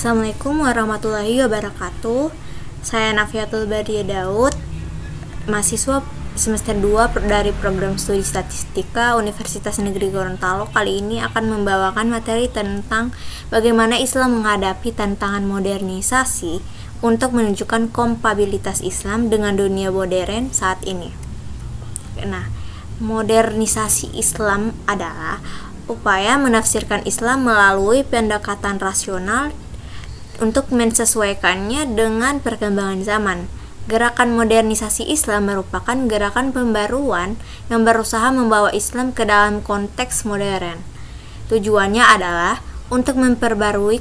Assalamualaikum warahmatullahi wabarakatuh. Saya Nafiatul Badia Daud, mahasiswa semester 2 dari program studi statistika Universitas Negeri Gorontalo. Kali ini akan membawakan materi tentang bagaimana Islam menghadapi tantangan modernisasi untuk menunjukkan kompatibilitas Islam dengan dunia modern saat ini. Nah, modernisasi Islam adalah upaya menafsirkan Islam melalui pendekatan rasional untuk mensesuaikannya dengan perkembangan zaman. Gerakan modernisasi Islam merupakan gerakan pembaruan yang berusaha membawa Islam ke dalam konteks modern. Tujuannya adalah untuk memperbarui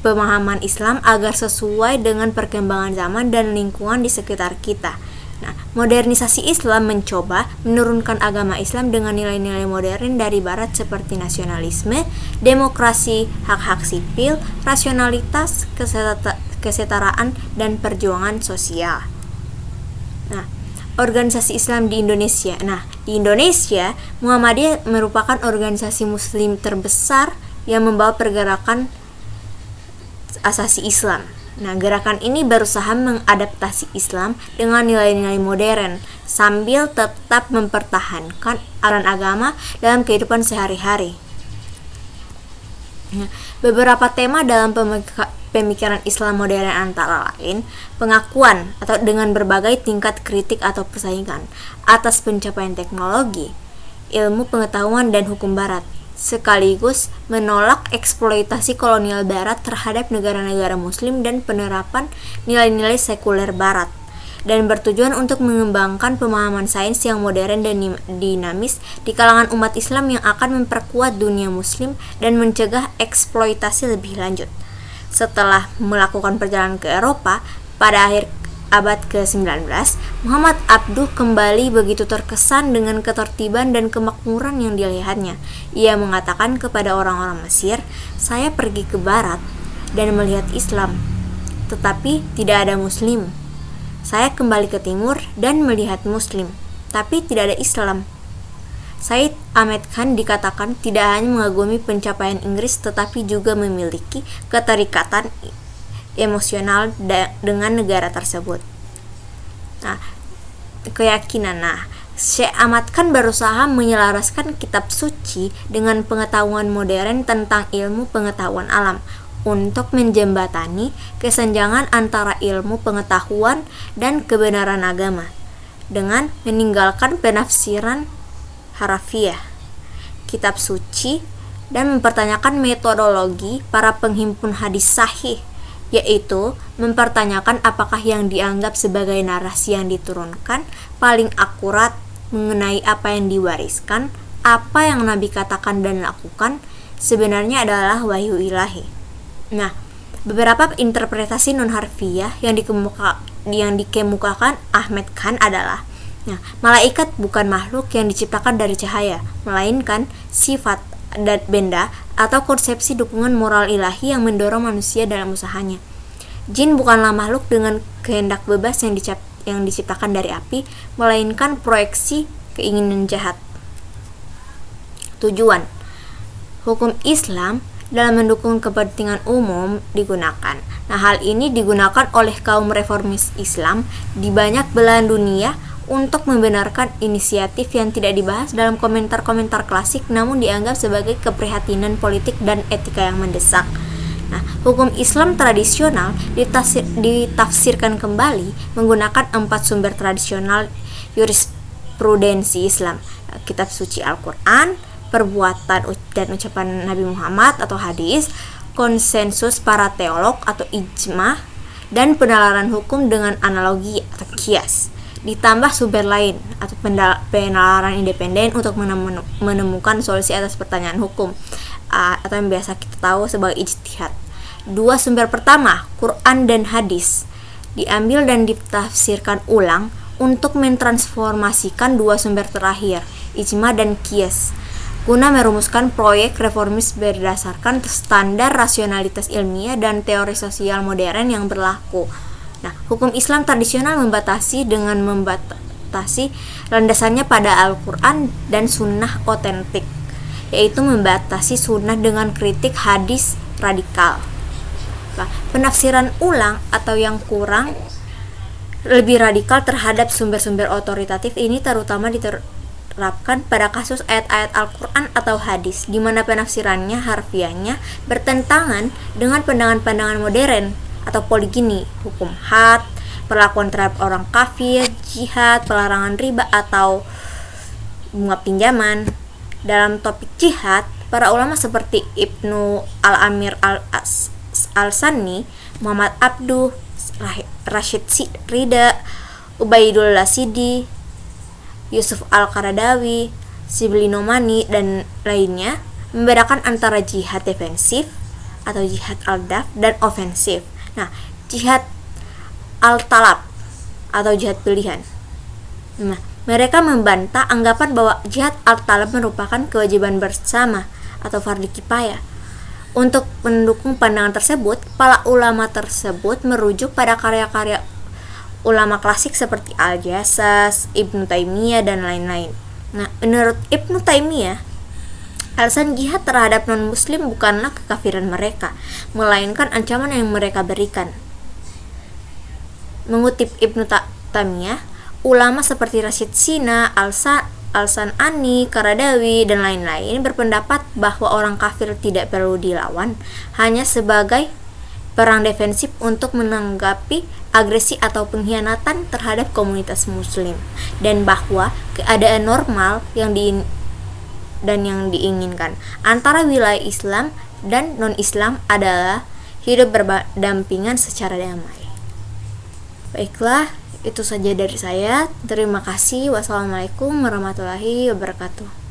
pemahaman Islam agar sesuai dengan perkembangan zaman dan lingkungan di sekitar kita. Nah, modernisasi Islam mencoba menurunkan agama Islam dengan nilai-nilai modern dari Barat seperti nasionalisme, demokrasi, hak-hak sipil, rasionalitas, kesetaraan, dan perjuangan sosial. Nah, organisasi Islam di Indonesia. Di Indonesia, Muhammadiyah merupakan organisasi Muslim terbesar yang membawa pergerakan asasi Islam. Gerakan ini berusaha mengadaptasi Islam dengan nilai-nilai modern sambil tetap mempertahankan aliran agama dalam kehidupan sehari-hari. Beberapa tema dalam pemikiran Islam modern antara lain pengakuan atau dengan berbagai tingkat kritik atau persaingan atas pencapaian teknologi, ilmu pengetahuan dan hukum Barat, sekaligus menolak eksploitasi kolonial Barat terhadap negara-negara Muslim dan penerapan nilai-nilai sekuler Barat, dan bertujuan untuk mengembangkan pemahaman sains yang modern dan dinamis di kalangan umat Islam yang akan memperkuat dunia Muslim dan mencegah eksploitasi lebih lanjut. Setelah melakukan perjalanan ke Eropa pada akhir abad ke-19, Muhammad Abduh kembali begitu terkesan dengan ketertiban dan kemakmuran yang dilihatnya. Ia mengatakan kepada orang-orang Mesir, "Saya pergi ke barat dan melihat Islam, tetapi tidak ada Muslim. Saya kembali ke timur dan melihat Muslim, tapi tidak ada Islam." Said Ahmed Khan dikatakan tidak hanya mengagumi pencapaian Inggris tetapi juga memiliki keterikatan emosional dengan negara tersebut. Keyakinan. Syekh Ahmad Khan berusaha menyelaraskan kitab suci dengan pengetahuan modern tentang ilmu pengetahuan alam untuk menjembatani kesenjangan antara ilmu pengetahuan dan kebenaran agama dengan meninggalkan penafsiran harafiah kitab suci dan mempertanyakan metodologi para penghimpun hadis sahih, yaitu mempertanyakan apakah yang dianggap sebagai narasi yang diturunkan paling akurat mengenai apa yang diwariskan, apa yang Nabi katakan dan lakukan sebenarnya adalah wahyu ilahi. Beberapa interpretasi non-harfiah yang dikemukakan Ahmed Khan adalah malaikat bukan makhluk yang diciptakan dari cahaya, melainkan sifat dan benda atau konsepsi dukungan moral ilahi yang mendorong manusia dalam usahanya. Jin bukanlah makhluk dengan kehendak bebas yang diciptakan dari api, melainkan proyeksi keinginan jahat. Tujuan hukum Islam dalam mendukung kepentingan umum digunakan. Hal ini digunakan oleh kaum reformis Islam di banyak belahan dunia untuk membenarkan inisiatif yang tidak dibahas dalam komentar-komentar klasik namun dianggap sebagai keprihatinan politik dan etika yang mendesak. Hukum Islam tradisional ditafsirkan kembali menggunakan 4 sumber tradisional jurisprudensi Islam: kitab suci Al-Quran, perbuatan dan ucapan Nabi Muhammad atau hadis, konsensus para teolog atau ijma, dan penalaran hukum dengan analogi atau kias. Ditambah sumber lain atau penalaran independen untuk menemukan solusi atas pertanyaan hukum atau yang biasa kita tahu sebagai ijtihad. 2 sumber pertama, Quran dan hadis, diambil dan ditafsirkan ulang untuk mentransformasikan 2 sumber terakhir, ijma dan qiyas, guna merumuskan proyek reformis berdasarkan standar rasionalitas ilmiah dan teori sosial modern yang berlaku. Hukum Islam tradisional membatasi landasannya pada Al-Quran dan Sunnah otentik, yaitu membatasi Sunnah dengan kritik hadis radikal. Penafsiran ulang atau yang kurang lebih radikal terhadap sumber-sumber otoritatif ini terutama diterapkan pada kasus ayat-ayat Al-Quran atau hadis, di mana penafsirannya harfiahnya bertentangan dengan pandangan-pandangan modern atau poligini, hukum had, perlakuan terhadap orang kafir, jihad, pelarangan riba atau bunga pinjaman. Dalam topik jihad, para ulama seperti Ibnu Al-Amir Al-Sanni, Muhammad Abduh, Rashid Rida, Ubaidullah Sidi, Yusuf Al-Qaradawi, Shibli Nomani, dan lainnya membedakan antara jihad defensif atau jihad al-daf dan ofensif. Nah, jihad al-talab atau jihad pilihan. Nah, mereka membantah anggapan bahwa jihad al-talab merupakan kewajiban bersama atau fardhu kifayah. Untuk mendukung pandangan tersebut, para ulama tersebut merujuk pada karya-karya ulama klasik seperti Al-Jassas, Ibnu Taimiyah, dan lain-lain. Nah, menurut Ibnu Taimiyah, alasan jihad terhadap non-muslim bukanlah kekafiran mereka, melainkan ancaman yang mereka berikan. Mengutip Ibnu Taimiyah, ulama seperti Rashid Sina, Al-San'ani, Qaradawi, dan lain-lain berpendapat bahwa orang kafir tidak perlu dilawan hanya sebagai perang defensif untuk menanggapi agresi atau pengkhianatan terhadap komunitas muslim, dan bahwa keadaan normal yang diinginkan antara wilayah Islam dan non-Islam adalah hidup berdampingan secara damai. Baiklah, itu saja dari saya. Terima kasih. Wassalamualaikum warahmatullahi wabarakatuh.